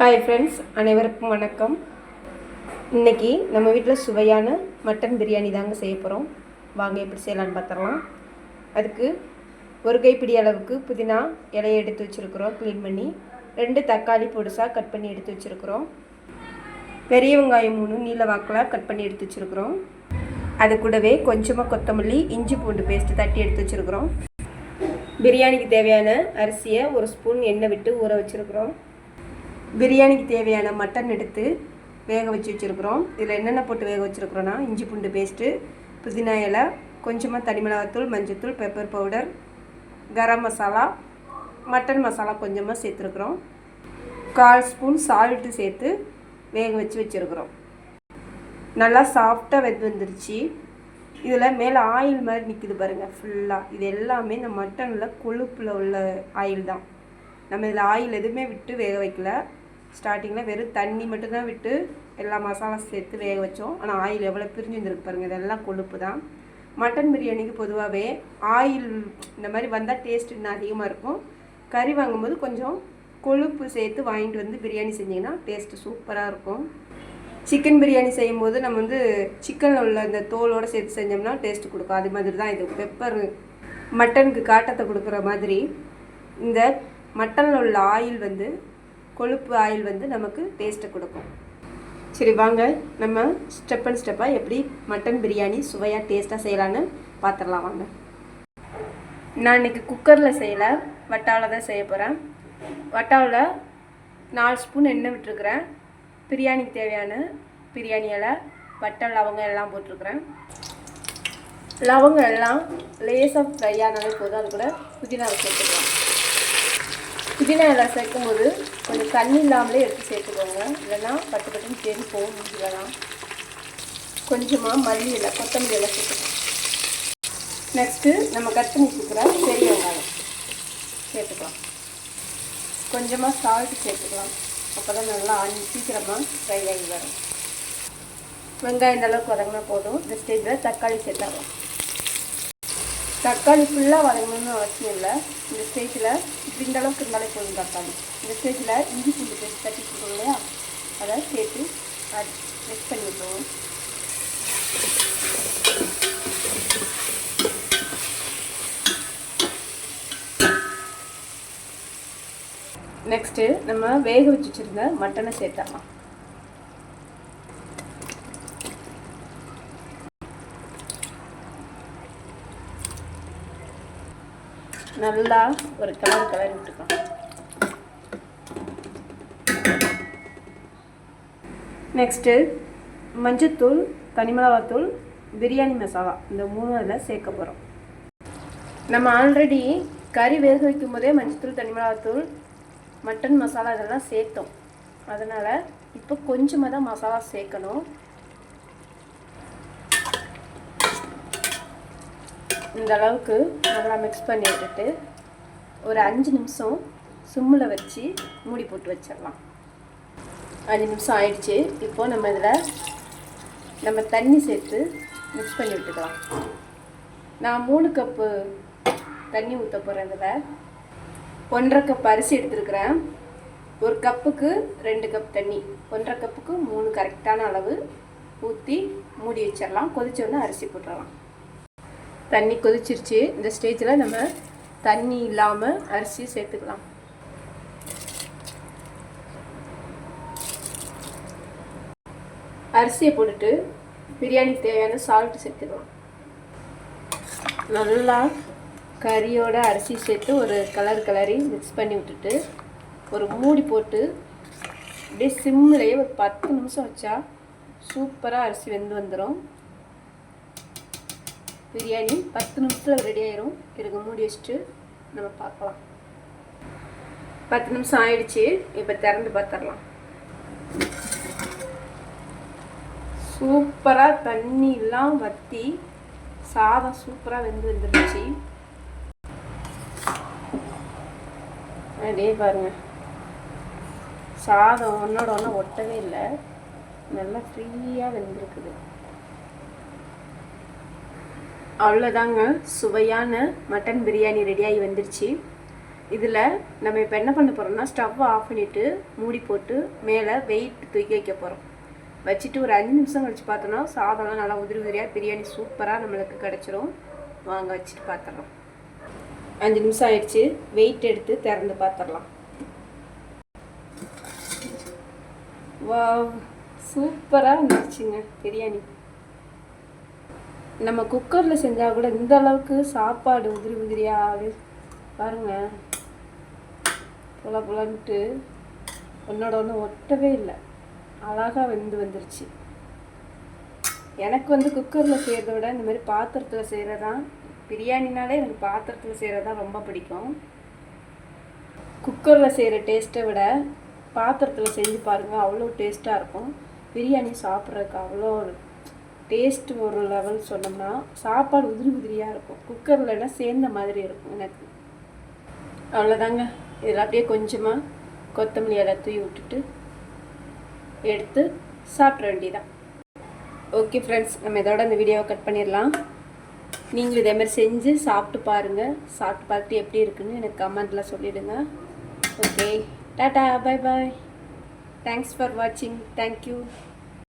Hi friends, அனைவருக்கும் வணக்கம். இன்றைக்கி நம்ம வீட்டில் சுவையான மட்டன் பிரியாணி தாங்க செய்ய போகிறோம். வாங்க எப்படி செய்யலான்னு பார்த்துடலாம். அதுக்கு ஒரு கைப்பிடி அளவுக்கு புதினா இலையை எடுத்து வச்சுருக்குறோம், க்ளீன் பண்ணி. 2 தக்காளி பொடிசாக கட் பண்ணி எடுத்து வச்சுருக்குறோம். பெரிய வெங்காயம் 3 நீல வாக்கில் கட் பண்ணி எடுத்து வச்சுருக்குறோம். அது கூடவே கொஞ்சமாக கொத்தமல்லி, இஞ்சி பூண்டு பேஸ்ட்டு தட்டி எடுத்து வச்சுருக்குறோம். பிரியாணிக்கு தேவையான அரிசியை 1 ஸ்பூன் எண்ணெய் விட்டு ஊற வச்சுருக்குறோம். பிரியாணிக்கு தேவையான மட்டன் எடுத்து வேக வச்சு வச்சுருக்குறோம். இதில் என்னென்ன போட்டு வேக வச்சுருக்குறோன்னா, இஞ்சி பூண்டு பேஸ்ட்டு, புதினா இலை, கொஞ்சமாக தனி மிளகாத்தூள், மஞ்சத்தூள், pepper powder, garam masala, mutton masala கொஞ்சமாக சேர்த்துருக்குறோம். 1/4 ஸ்பூன் சால்ட்டு சேர்த்து வேக வச்சு வச்சுருக்குறோம். நல்லா சாஃப்டாக வந்துருச்சு. இதில் மேலே ஆயில் மாதிரி நிற்குது பாருங்கள் ஃபுல்லாக. இது எல்லாமே இந்த மட்டனில் கொழுப்பில் உள்ள ஆயில் தான். நம்ம இதில் ஆயில் எதுவுமே விட்டு வேக வைக்கல. ஸ்டார்டிங்கில் வெறும் தண்ணி மட்டும்தான் விட்டு எல்லா மசாலா சேர்த்து வேக வச்சோம். ஆனால் ஆயில் எவ்வளோ பிரிஞ்சு வந்துருக்கு பாருங்கள். இதெல்லாம் கொழுப்பு தான். மட்டன் பிரியாணிக்கு பொதுவாகவே ஆயில் இந்த மாதிரி வந்தால் டேஸ்ட் இன்னும் அதிகமாக இருக்கும். கறி வாங்கும்போது கொஞ்சம் கொழுப்பு சேர்த்து வாங்கிட்டு வந்து பிரியாணி செஞ்சிங்கன்னா டேஸ்ட்டு சூப்பராக இருக்கும். சிக்கன் பிரியாணி செய்யும்போது நம்ம சிக்கனில் உள்ள இந்த தோலோடு சேர்த்து செஞ்சோம்னா டேஸ்ட்டு கொடுக்கும். அது மாதிரி தான் இது. பெப்பர் மட்டனுக்கு காட்டத்தை கொடுக்குற மாதிரி இந்த மட்டனில் உள்ள ஆயில் கொழுப்பு ஆயில் நமக்கு டேஸ்ட்டை கொடுக்கும். சரி வாங்க, நம்ம ஸ்டெப் அண்ட் ஸ்டெப்பாக எப்படி மட்டன் பிரியாணி சுவையாக டேஸ்ட்டாக செய்யலான்னு பார்த்துடலாம் வாங்க. நான் இன்றைக்கி குக்கரில் செய்யலை, வட்டாவில் தான் செய்ய போகிறேன். வட்டாவில் 4 ஸ்பூன் எண்ணெய் விட்டுருக்குறேன். பிரியாணிக்கு தேவையான பிரியாணி இலை, பட்டை, லவங்கம் எல்லாம் போட்டிருக்குறேன். லவங்கம் எல்லாம் லேசாக ஃப்ரை ஆனாலே போதும். அது கூட புதினாவை சேர்த்துக்கலாம். புதினா எல்லாம் சேர்க்கும்போது கொஞ்சம் தண்ணி இல்லாமலே எடுத்து சேர்த்துக்கோங்க, இல்லைன்னா பட்டு பட்டுன்னு தேடி போகும் முடியலாம். கொஞ்சமாக மல்லி இலை, கொத்தமல்லி எல்லாம் சேர்த்துக்கலாம். நெக்ஸ்ட்டு நம்ம கட் பண்ணி வச்சுக்கிற பெரிய வெங்காயம் சேர்த்துக்கலாம். கொஞ்சமாக சால்ட்டு சேர்த்துக்கலாம். அப்போ தான் நல்லா சீக்கிரமாக ஃப்ரை ஆகி வரும். வெங்காயம் இந்த அளவுக்கு வதங்கினா போதும். இந்த ஸ்டேஜில் தக்காளி சேர்த்துக்கலாம். தக்காளி ஃபுல்லாக வதங்கணும்னு அவசியம் இல்லை. இந்த ஸ்டேஜில் இந்த அளவுக்கு இருந்தாலே போதும் தக்காளி. இந்த ஸ்டேஜில் இஞ்சி பூண்டு பேஸ்ட் தட்டி கொடுக்கணும் இல்லையா, அதை சேர்த்து மிக்ஸ் பண்ணி விட்டுருவோம். நெக்ஸ்ட்டு நம்ம வேக வச்சு வச்சுருந்த மட்டனை சேர்த்துடலாம். நல்லா ஒரு கலர் விட்டுக்கலாம். நெக்ஸ்ட்டு மஞ்சத்தூள், தனி மிளகாத்தூள், பிரியாணி மசாலா, இந்த 3 அதில் சேர்க்க போகிறோம். நம்ம ஆல்ரெடி கறி வேக வைக்கும் போதே மஞ்சத்தூள், தனி மிளகாத்தூள், மட்டன் மசாலா இதெல்லாம் சேர்த்தோம். அதனால் இப்போ கொஞ்சமாக தான் மசாலா சேர்க்கணும். இந்த அளவுக்கு நல்லா மிக்ஸ் பண்ணி விட்டுட்டு ஒரு 5 நிமிஷம் சிம்மில் வச்சு மூடி போட்டு வச்சிடலாம். 5 நிமிஷம் ஆயிடுச்சு. இப்போது நம்ம இதில் நம்ம தண்ணி சேர்த்து மிக்ஸ் பண்ணி விட்டுக்கலாம். நான் 3 கப்பு தண்ணி ஊற்ற போகிறேன். இதில் 1.5 கப் அரிசி எடுத்துருக்குறேன். 1 கப்புக்கு 2 கப் தண்ணி, 1.5 கப்புக்கு 3 கரெக்டான அளவு ஊற்றி மூடி வச்சிடலாம். கொதிச்சோடனே அரிசி போட்டுடலாம். தண்ணி கொதிச்சிருச்சு. இந்த ஸ்டேஜில் நம்ம தண்ணி இல்லாமல் அரிசி சேர்த்துக்கலாம். அரிசியை போட்டுட்டு பிரியாணிக்கு தேவையான சால்ட்டு சேர்த்துக்கலாம். நல்லா கறியோட அரிசி சேர்த்து ஒரு கலரி மிக்ஸ் பண்ணி விட்டுட்டு ஒரு மூடி போட்டு அப்படியே சிம்லேயே ஒரு 10 நிமிஷம் வச்சா சூப்பராக அரிசி வெந்து வந்துடும். பிரியாணி 10 நிமிஷத்தில் ரெடி ஆயிரும். இதுக்கு மூடி வச்சுட்டு நம்ம பார்க்கலாம். 10 நிமிஷம் ஆயிடுச்சு. இப்போ திறந்து பார்த்துடலாம். சூப்பராக தண்ணியெல்லாம் வற்றி சாதம் சூப்பராக வந்துருச்சு. அதே பாருங்கள், சாதம் ஒன்றோட ஒன்று ஒட்டவே இல்லை, நல்லா ஃப்ரீயாக வெந்திருக்குது. அவ்வளோதாங்க, சுவையான மட்டன் பிரியாணி ரெடியாகி வந்துருச்சு. இதில் நம்ம இப்போ என்ன பண்ண போகிறோம்னா ஸ்டவ்வை ஆஃப் பண்ணிவிட்டு மூடி போட்டு மேலே வெயிட் தூக்கி வைக்க போகிறோம். வச்சுட்டு ஒரு 5 நிமிஷம் கழிச்சு பார்த்தோன்னா சாதம்லாம் நல்லா உதிரி உதிரியாக பிரியாணி சூப்பராக நம்மளுக்கு கிடச்சிரும். வாங்க வச்சுட்டு பார்த்துடலாம். 5 நிமிஷம் ஆயிடுச்சு. வெயிட் எடுத்து திறந்து பார்த்துடலாம். வா, சூப்பராக இருந்துச்சுங்க பிரியாணி. நம்ம குக்கரில் செஞ்சால் கூட இந்த அளவுக்கு சாப்பாடு உதிரி உதிரியாக பாருங்கள், புல புலன்ட்டு ஒன்னோட ஒன்று ஒட்டவே இல்லை, அழகாக வந்துருச்சு. எனக்கு குக்கரில் செய்கிறத விட இந்த மாதிரி பாத்திரத்தில் செய்கிறதான், பிரியாணினாலே எனக்கு பாத்திரத்தில் செய்கிறது தான் ரொம்ப பிடிக்கும். குக்கரில் செய்கிற டேஸ்ட்டை விட பாத்திரத்தில் செஞ்சு பாருங்கள், அவ்வளோ டேஸ்ட்டாக இருக்கும். பிரியாணி சாப்பிட்றதுக்கு அவ்வளோ டேஸ்ட்டு ஒரு லெவல் சொன்னோம்னா சாப்பாடு உதிரி உதிரியாக இருக்கும். குக்கர்லன்னா சேர்ந்த மாதிரி இருக்கும் எனக்கு. அவ்வளோதாங்க. இதில் அப்படியே கொஞ்சமாக கொத்தமல்லி இலை தூவி விட்டுட்டு எடுத்து சாப்பிட வேண்டியதான். ஓகே ஃப்ரெண்ட்ஸ், நம்ம இதோட இந்த வீடியோவை கட் பண்ணிடலாம். நீங்களும் இதேமாதிரி செஞ்சு சாப்பிட்டு பாருங்கள். சாப்பிட்டு பார்த்துட்டு எப்படி இருக்குன்னு எனக்கு கமெண்ட்டில் சொல்லிவிடுங்க. Okay, tata, bye bye. Thanks for வாட்சிங். தேங்க்யூ.